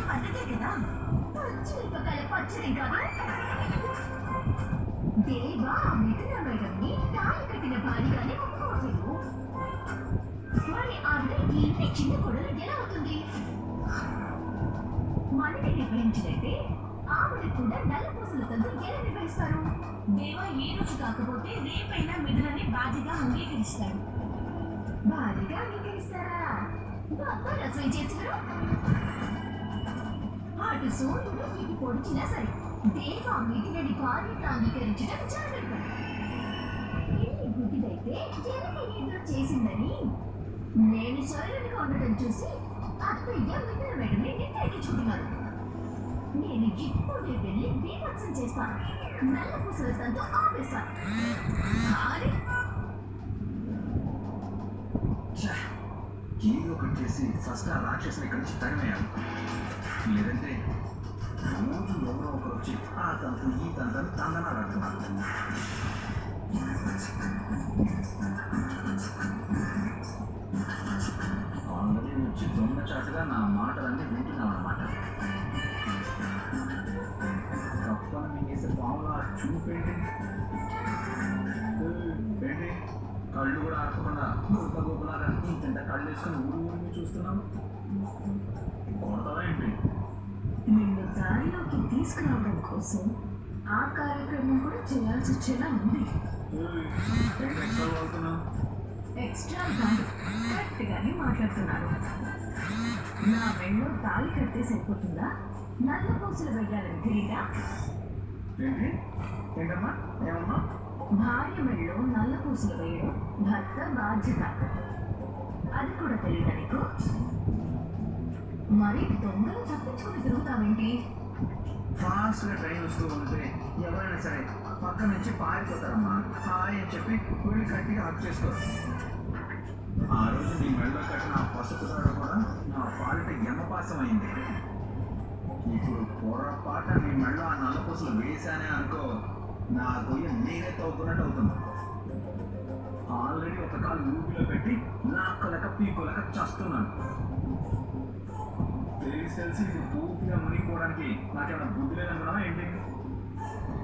పద్ధతే కదా. పచ్చిమిరపకాయల పచ్చడి కాదు. దేవా మిథున మేడంని తాళి కట్టిన భారీగానే ఒప్పుకోవట్లేదు. మరి ఆవిడ ఈ ఇంటి చిన్న కొడలు ఎలా అవుతుంది? మనని నిర్వహించినట్టే ఆవిడ కూడా నల్ల పూసల తంతు ఎలా నిర్వహిస్తారు? దేవా ఈ రోజు కాకపోతే రేపైనా మిథునని బాధ్యగా అంగీకరిస్తాడు. భారీగా అంగీకరిస్తారా? బాగా రసం చేశారు. అటు సూర్యుడు ఇటు పొడిచినా సరే దేవా మిథునని భార్యగా అంగీకరించడం జరగదు. ఎన్ని గుడ్డిదైతే జనక ఏదో చేసిందని నేను సైలెంట్గా ఉండటం చూసి అత్తయ్య మిథున మేడమే నిర్ణయించుకున్నారు. నేను ఇప్పుడే వెళ్ళి బీభత్సం చేస్తాను. నల్ల పూసల తంతు ఆపేస్తాను. కానీ ఏదో ఒకటి చేసి ఫస్ట్ ఆ రాక్షసుని ఇక్కడి నుంచి తరిమేయాలి. లేదంటే రోజు ఎవరో ఒకరు వచ్చి ఆ తంతు ఈ తంతని తందనాలు అంటున్నారు. ఆల్రెడీ వచ్చి దొంగ చాటుగా నా మాటలన్నీ వింటున్నాం అన్నమాట. తప్పని మింగేసే పాములా చూపేంటి ఏంటి? కళ్ళు కూడా ఆడకుండా గొప్ప గొప్పలాగా ఇంత కళ్ళు వేసుకొని ఊరి చూస్తున్నాం. కొడతావా ఏంటి? నిన్ను దారిలోకి తీసుకురావడం కోసం ఆ కార్యక్రమం కూడా చేయాల్సి వచ్చేలా ఉంది. ఎక్స్ట్రా వాడుతున్నావు? ఎక్స్ట్రా కాదు, కరెక్ట్గానే మాట్లాడుతున్నాను. నా మెళ్ళో తాళి కడితే సరిపోతుందా? నల్ల పూసలు వెయ్యాలని తెలియదా? ఏంటి? ఏంటమ్మా ఏమమ్మా? భార్య మెళ్ళో నల్ల పూసలు వేయడం భర్త బాధ్యత. అది కూడా తెలియదా నీకు? మరి దొంగలు తప్పించుకుని తిరుగుతావేంటి? ఫాస్ట్గా ట్రైన్ వస్తూ ఉంటే ఎవరైనా సరే పక్క నుంచి పారిపోతారమ్మా. హాయ్ అని చెప్పి వీళ్ళు గట్టిగా హక్ చేసుకోరు. ఆ రోజు నీ మెళ్ళలో కట్టిన ఆ పసుపు తాడు కూడా నా పాలిట యమపాసం అయింది. ఇప్పుడు పొరపాట నీ మెళ్ళలో ఆ నల్ల పూసలు వేసానే అనుకో, నా గొయ్య నేనే తవ్వుకున్నట్టు అవుతుంది. ఆల్రెడీ ఒక కాలు ఊపిలో పెట్టి నాక్కలక పీకోలక చస్తున్నాను. తెలిసి ఇది పూర్తిగా మునిగిపోవడానికి నాకేమైనా బుద్ధి లేదనుకున్నావా ఏంటి?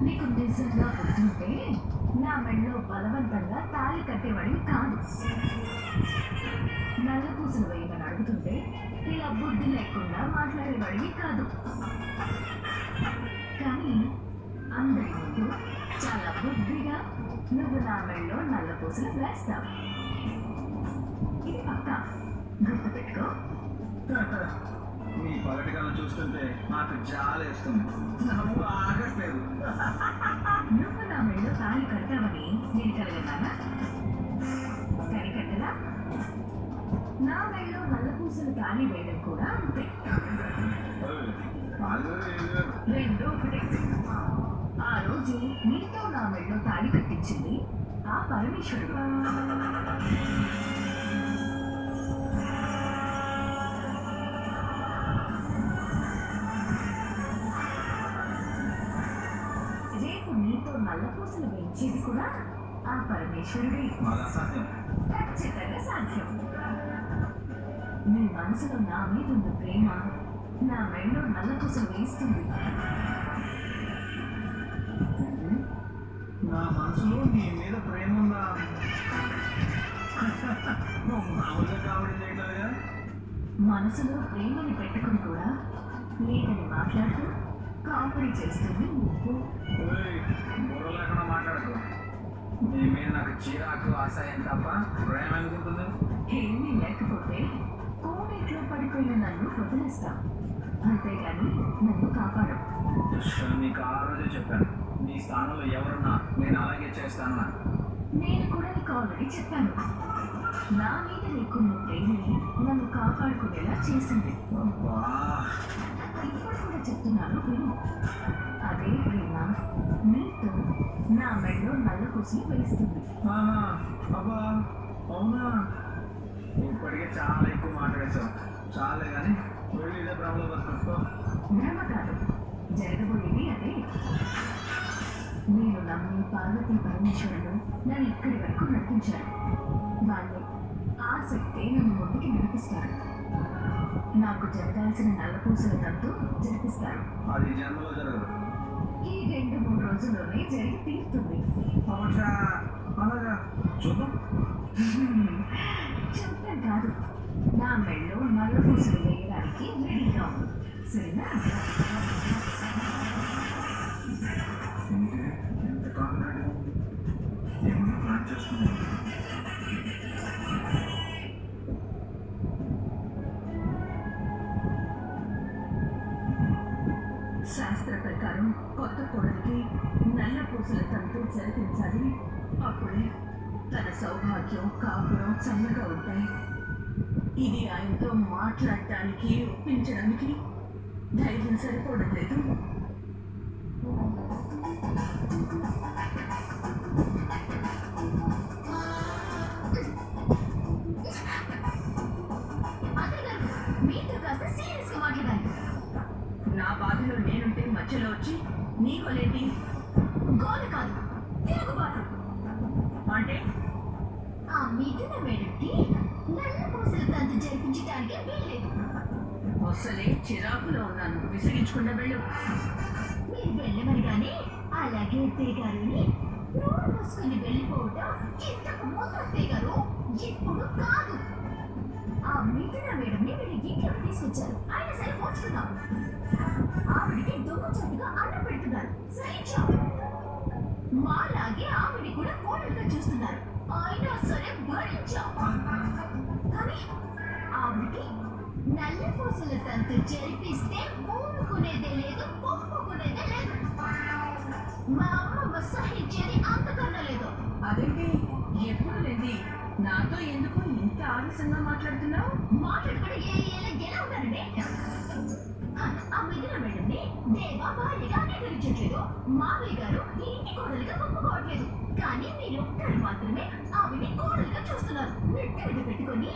నీకు నిజంగా బుద్ధుంటే నా మెళ్ళలో బలవంతంగా తాళి కట్టేవాడివి కాదు. నల్ల పూసలు వేయమని అడుగుతుంటే ఇలా బుద్ధి లేకుండా మాట్లాడేవాడివి కాదు. కానీ అందరి ముందు చాలా బుద్ధిగా నువ్వు నా మెళ్ళలో నల్ల పూసలు వేస్తావు. ఇది పక్క గుర్తుపెట్టుకో. నీ పగటికలను చూస్తుంటే నాకు జాలేస్తుంది. నవ్వు ఆగట్లేదు. నువ్వు నా మెళ్ళలో తాళి కడతావని నేను కలగన్నానా? కనికట్టలా? నా మెళ్ళలో నల్ల పూసలు తాళి వేయడం కూడా అంతే. రెండు ఒకటే. ఆ రోజు నీతో నా మెళ్ళలో తాళి కట్టించింది ఆ పరమేశ్వరుడు. రేపు నీతో నల్ల పూసలు వేయించేది కూడా ఆ పరమేశ్వరుడే. ఖచ్చితంగా సాధ్యం. నీ మనసులో నా మీద ఉన్న ప్రేమ నా మెళ్ళలో నల్ల పూసలు వేస్తుంది. నా మనసులో నీ మీద ప్రేమ ఉందా? మామూలుగా కావడం లేట్లేదుగా. మనసులో ప్రేమని పెట్టుకుని కూడా లేదని మాట్లాడుతూ కామెడీ చేస్తుంది నువ్వు. బుర్ర లేకుండా మాట్లాడకు. నీ మీద నాకు చిరాకు అసహ్యం తప్ప ప్రేమ ఎందుకుంటుంది? ఏమీ లేకపోతే కోనేట్లో పడిపోయిన నన్ను వదిలేస్తా, అంతేగాని నన్ను కాపాడు. నీకు ఆ రోజే చెప్పాను, నీ స్థానంలో ఎవరున్నా నేను అలాగే చేస్తాను. నేను కూడా నీకు ఆల్రెడీ చెప్పాను. నా మీద నీకున్న ప్రేమని నన్ను కాపాడుకునేలా చేసింది. ఇప్పుడు కూడా చెప్తున్నాను విను. అదే ప్రేమ నీతో నా మెళ్ళలో నల్ల పూసలు వేస్తుంది. అబ్బా అవునా? ఇప్పటికే చాలా ఎక్కువ మాట్లాడేశావు. చాలే కానీ వెళ్ళి ఇదే భ్రమలో బతుకో. భ్రమ కాదు, జరగబోయేది అదే. నేను నమ్మి పార్వతీ పరమేశ్వరుడు నన్ను ఇక్కడి వరకు నడిపించారు. వాళ్ళు ఆసక్తే నన్ను ముందుకి నడిపిస్తారు. నాకు జరగాల్సిన నల్లపూసల తంతు జరిపిస్తారు. అది జన్మలో జరగదు. ఈ 2-3 రోజుల్లోనే జరిగి తీరుతుంది. అమ్మా అలాగా చూద్దాం. చెప్పడం కాదు, నా మెళ్ళో నల్లపూసలు వేయడానికి రెడీగా ఉంది. సరేనా? ఏంటి ఎంత కాన్ఫిడెంట్గా ఉంది? ఏమన్నా ప్లాన్ చేసుకున్నాను. శాస్త్ర ప్రకారం కొత్త కోడలికి నల్ల పూసల తంతు జరిపించాలి. అప్పుడే తన సౌభాగ్యం కాపురం చల్లగా ఉంటాయి. ఇది ఆయనతో మాట్లాడటానికి ఒప్పించడానికి ధైర్యం సరిపోవడం లేదు. మీతో కాస్త సీరియస్గా మాట్లాడాలి. నా బాధలో నేనుంటే మధ్యలో వచ్చి నీ కొలేంటి? గోల కాదు, తిరుగుబాటు. అంటే ఆ మిథున మేడంకి నల్ల పూసల తంతు జరిపించడానికి వీల్లేదు. అసలే చిరాకులో ఉన్నాను, విసిగించకుండా వెళ్ళు. మీరు వెళ్ళమనగానే అలాగే అత్తయ్య గారుని నోరు మూసుకుని వెళ్ళిపోవటం ఇంతకు ముందు అత్తయ్య గారు, ఇప్పుడు కాదు. ఆ మిథున మేడంని వీళ్ళు ఇంట్లోకి తీసుకొచ్చారు. ఆయన సరే పోచుకుందాం. ఆవిడికి దొంగచాటుగా అన్నం పెడుతున్నారు. సహించాం. మాలాగే ఆవిడ కూడా కోడలుగా చూస్తున్నారు. అయినా సరే భరించాం. కానీ ఆవిడికి నల్ల పూసల తంతు జరిపిస్తే ఊరుకునేదే లేదు, ఒప్పుకునేదే లేదు. మా అమ్మమ్మ సహించేది అంతకన్నా లేదు. అదేంటి ఎప్పుడు లేది? నాతో ఎందుకు ఇంత ఆలస్యంగా మాట్లాడుతున్నావు? మాట్లాడుకుని ఎలా ఉన్నానండి? ఆ మిథున మేడంని దేవా భార్యగా అంగీకరించట్లేదు. మావయ్య గారు ఈ ఇంటి కోడలుగా ఒప్పుకోవట్లేదు. కానీ మీరు ఒక్కరు మాత్రమే ఆవిడని కోడలుగా చూస్తున్నారు. నెట్ట పెట్టుకొని